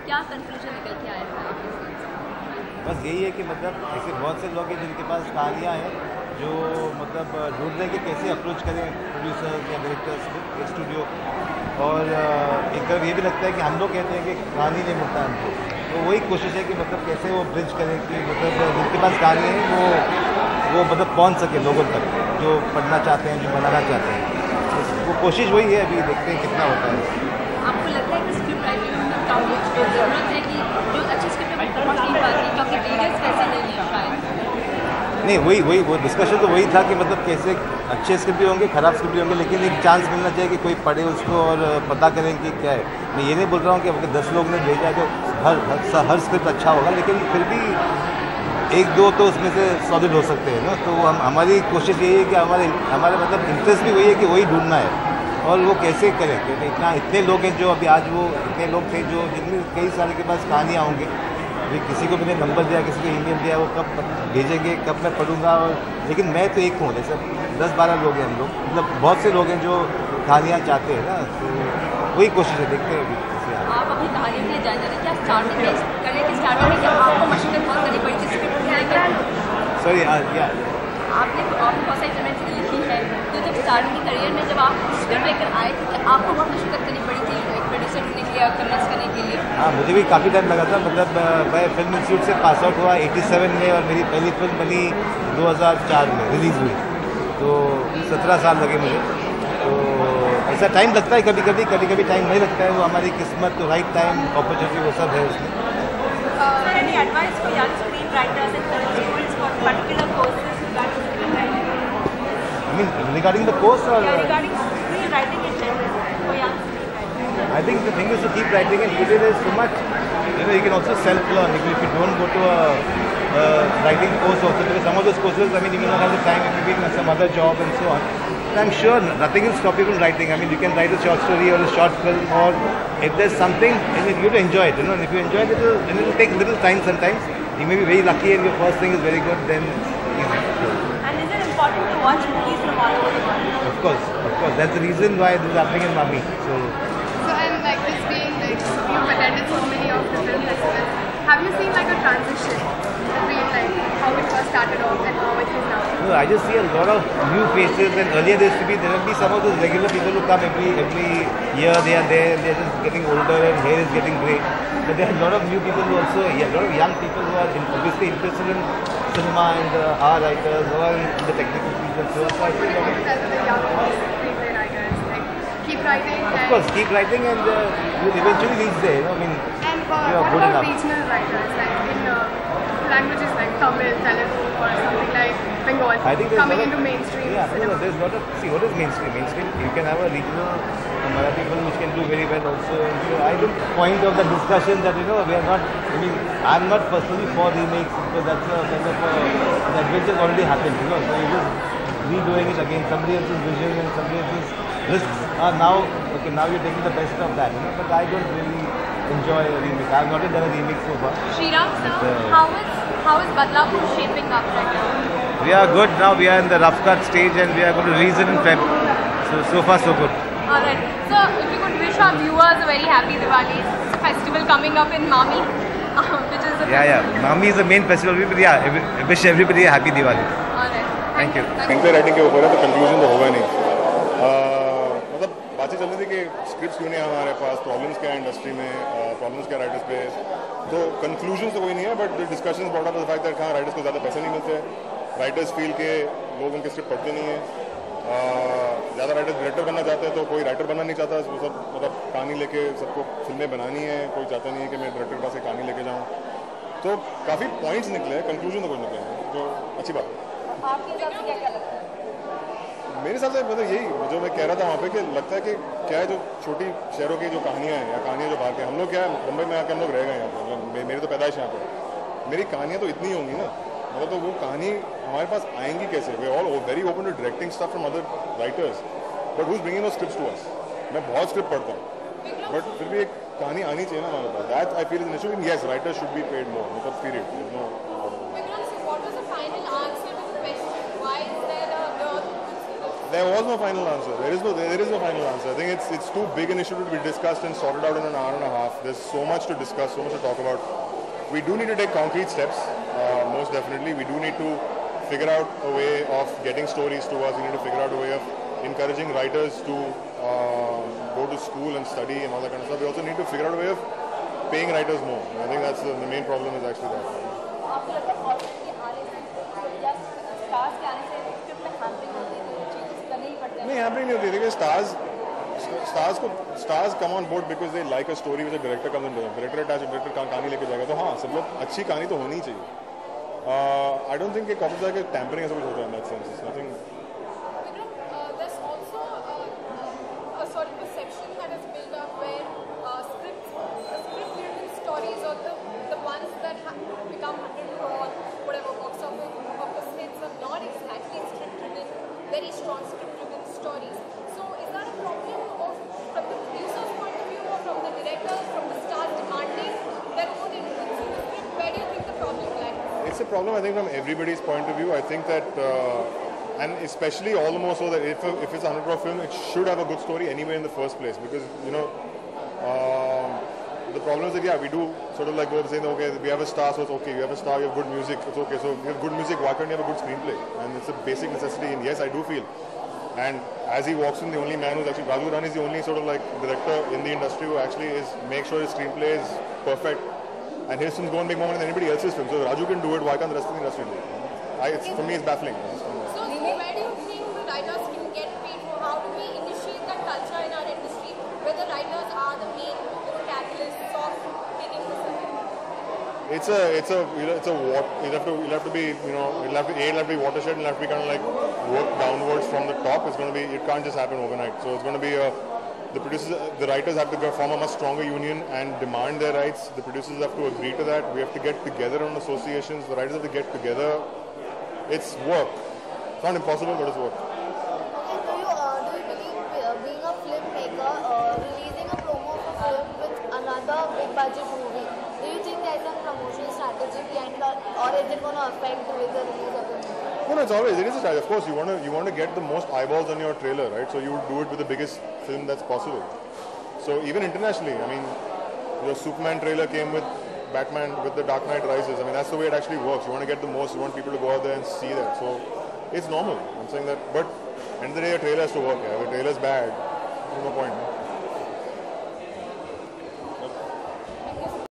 क्या कंक्लूजन निकल के आया था आपके साथ? बस यही है कि मतलब ऐसे बहुत से लोग हैं जिनके पास कहानियाँ हैं जो मतलब ढूंढ रहे हैं कि कैसे अप्रोच करें प्रोड्यूसर्स या डायरेक्टर्स या स्टूडियो। और एक तरफ ये भी लगता है कि हम लोग कहते हैं कि कहानी नहीं मिलता हमको, तो वही कोशिश है कि मतलब कैसे वो ब्रिज करें कि मतलब जिनके पास कहानी है वो मतलब पहुंच सके लोगों तक जो पढ़ना चाहते हैं, जो बनाना चाहते हैं। वो कोशिश वही है, अभी देखते हैं कितना होता है। आपको लगता है कि स्क्रिप्ट राइटिंग में काफ़ी ज़रूरत है कि जो अच्छी स्क्रिप्ट है वो पहुँच नहीं पाती क्योंकि रीडर्स वैसे नहीं है शायद? नहीं, वही वो डिस्कशन तो वही था कि मतलब कैसे अच्छे स्क्रिप्ट भी होंगे, ख़राब स्क्रिप्ट भी होंगे, लेकिन एक चांस मिलना चाहिए कि कोई पढ़े उसको और पता करें कि क्या है। मैं ये नहीं बोल रहा हूँ कि अगर 10 लोग ने भेजा तो हर स्क्रिप्ट अच्छा होगा, लेकिन फिर भी एक दो तो उसमें से सॉलिड हो सकते हैं ना। तो हमारी कोशिश यही है कि हमारे मतलब इंटरेस्ट भी वही है कि वही ढूंढना है और वो कैसे करें। क्योंकि इतने लोग हैं जो अभी आज वो इतने लोग थे जो जिनमें कई साल के पास कहानियाँ होंगे। अभी किसी को मैंने नंबर दिया, किसी को ईमेल दिया, वो कब भेजेंगे, कब मैं पढ़ूंगा। और लेकिन मैं तो एक हूँ, जैसे 10-12 लोग हैं हम लोग, मतलब बहुत से लोग हैं जो कहानियाँ चाहते हैं ना, तो वही कोशिश है, देखते हैं अभी कैसे। आप अपनी कहानी के लिए जान जाते हैं क्या स्टार्टिंग में करियर की स्टार्टिंग में क्या आपको मशक्कत बहुत करनी पड़ी थी स्क्रिप्ट लिखने के? सॉरी या आपने बहुत सारी फिल्में लिखी है, तो जब स्टार्टिंग के करियर में जब आप स्क्रिप्ट लेकर आए थे तो आपको बहुत मशक्कत करनी पड़ी थी एक प्रोड्यूसर ढूंढने के लिए, कन्विंस करने के लिए? हाँ, मुझे भी काफ़ी टाइम लगा था। मतलब मैं फिल्म इंस्टीट्यूट से पास आउट हुआ 87 में और मेरी पहली फिल्म बनी 2004 में रिलीज़ हुई, तो 17 साल लगे मुझे। तो ऐसा टाइम लगता है कभी कभी टाइम नहीं लगता है, वो हमारी किस्मत, तो राइट टाइम अपॉर्चुनिटी वो सब है उसमें। Any advice for young screenwriters and film schools for particular courses regarding screenwriting? I mean regarding the course or Regarding screenwriting in general for young screenwriters. I think the thing is to keep writing, and today there's so much, you can also self-learn if you don't go to a writing course also, because some of those courses, I mean, you may not have the time if you're doing some other job and so on. But I'm sure nothing will stop you from writing. I mean, you can write a short story or a short film, or if there's something, and you have to enjoy it, and if you enjoy it, it will take little time sometimes. You may be very lucky and your first thing is very good, then it's easy. And is it important to watch movies from all over the world? Of course. That's the reason why this is happening in Mummy. So and like this being like you've attended so many of the film festivals, have you seen like a transition between like how it first started off and how it is now? no, I just see a lot of new faces, and earlier there will be some of those regular people who come every year. They are there, they are just getting older and hair is getting grey. But there are a lot of new people who also, a lot of young people who are obviously interested in cinema and our writers who are in the technical field and so on. So I feel What would you tell to the young screenplay writers? Like keep writing. of course, keep writing and you'll eventually reach there. And you are what good about enough. regional writers like in languages like Tamil, Telugu or something like Bengal I think there's coming a lot into of, mainstream yeah, cinema? there's a lot of, see what is mainstream? Mainstream, you can have a regional Marathi film which can do very well also. And so I don't point of the discussion that we are not, I'm not personally for remakes because that's a kind of the adventure already happened, so you're just redoing it again, somebody else's vision and somebody else's risks are now you're taking the best of that, but I don't really enjoy a remake. I've not done a remake so far. Sriram sir, how is Badlapur shaping up right now? We are good now. We are in the rough cut stage and we are going to release it in Feb. So far so good. Alright, so if you could wish our viewers a very happy Diwali. It's a festival coming up in Mami, which is Mami is the main festival. I wish everybody a happy Diwali. Alright, Thank you. Screenplay writing के ऊपर है तो conclusion तो होगा नहीं। मतलब बातें चल रही थी कि स्क्रिप्ट्स क्यों नहीं है हमारे पास, प्रॉब्लम्स क्या है इंडस्ट्री में, प्रॉब्लम्स क्या राइटर्स पे, तो कंक्लूजन तो कोई नहीं है, but discussions bought up the fact that कहाँ राइटर्स को ज़्यादा पैसे नहीं मिलते, राइटर्स फील के लोग उनके स्क्रिप्ट पढ़ते नहीं है, ज़्यादा राइटर्स डायरेक्टर बनना चाहते हैं तो कोई राइटर बनना नहीं चाहता, वो सब मतलब कहानी लेके सबको फिल्में बनानी है, कोई चाहता नहीं है कि मैं डायरेक्टर के पास से कहानी लेके जाऊँ। तो काफ़ी पॉइंट्स निकले हैं, कंक्लूजन तो कुछ निकले हैं, जो अच्छी बात है। आपके हिसाब से क्या लगता है? मेरे हिसाब से मतलब यही जो मैं कह रहा था वहाँ पे कि लगता है कि क्या है जो छोटी शहरों की जो कहानियाँ हैं या कहानियाँ जो बाहर के, हम लोग क्या है मुंबई में आके हम लोग रह गए यहाँ पर, मेरी तो पैदाइश यहाँ पे, मेरी कहानियाँ तो इतनी होंगी ना, मतलब तो वो कहानी हमारे पास आएंगी कैसे? We all very open to directing stuff from other writers, but who is bringing those scripts to us? मैं बहुत स्क्रिप्ट पढ़ता हूँ, बट फिर भी एक कहानी आनी चाहिए ना हमारे पास। That I feel is an issue. Yes, writers should be paid more, मतलब period. No What was the final answer to the question? Why is there a There was no final answer. There is no final answer. I think it's too big an issue to be discussed and sorted out in an hour and a half. There's so much to discuss, so much to talk about. We do need to take concrete steps, most definitely. We do need to figure out a way of getting stories to us. We need to figure out a way of encouraging writers to go to school and study and all that kind of stuff. We also need to figure out a way of paying writers more. I think that's the main problem is actually that. आपको लगता है audience के आने से या stars के आने से स्क्रिप्ट में हैम्परिंग होती है तो चेंजेस करने ही पड़ते हैं? नहीं, हैम्परिंग नहीं होती. देखिए stars come on board because they like a story with director comes in. Director attach, director कहानी लेके जाएगा तो हाँ, सब लोग अच्छी कहानी तो होनी चाहिए. आई डोंट थिंक कि कॉपी के टैम्परिंग ऐसा कुछ होता है in that sense. I think There's also a sort of perception that has built up where script-driven stories or the ones that become 100 crore, whatever box office hits are not exactly script-driven, very strong script-driven stories. So is that a problem from the producer's point of view or from the director, from the stars demanding their own influence in the script? Where do you think the problem lies? it's a problem, I think, from everybody's point of view. I think that, and especially all the more so that if it's a 100 crore film, it should have a good story anyway in the first place. Because, you know, the problem is that, yeah, we do sort of like go saying, okay, we have a star, so it's okay. You have a star, you have good music, it's okay. So you have good music, why can't you have a good screenplay? And it's a basic necessity. And yes, I do feel. And as he walks in, the only man who's actually, Raju Rani is the only sort of like director in the industry who actually makes sure his screenplay is perfect. And his films go and make more money than anybody else's films. So if Raju can do it, why can't the rest of the industry do it? For me, it's baffling. So where do you think the writers can get paid for? How do we initiate that culture in our industry where the writers are the main catalysts of making this you'll have to be, you know, it'll have to be watershed. It'll have to be kind of like work downwards from the top. It's going to be, it can't just happen overnight. So it's going to be the writers have to form a much stronger union and demand their rights. The producers have to agree to that. We have to get together on associations. The writers have to get together. It's work. It's not impossible, but it's work. Okay, do you believe being a filmmaker, releasing a promo of a film with another big budget movie, do you think there's a promotional strategy behind it, or is it going to affect the way the release of the movie? No, it is a strategy. Of course, you want to get the most eyeballs on your trailer, right? So you would do it with the biggest film that's possible. So even internationally, I mean, your Superman trailer came with Batman, with the Dark Knight Rises. I mean, that's the way it actually works. You want to get the most, you want people to go out there and see that. So it's normal. I'm saying that, but end of the day, a trailer has to work. Yeah? If a trailer's bad, there's no point.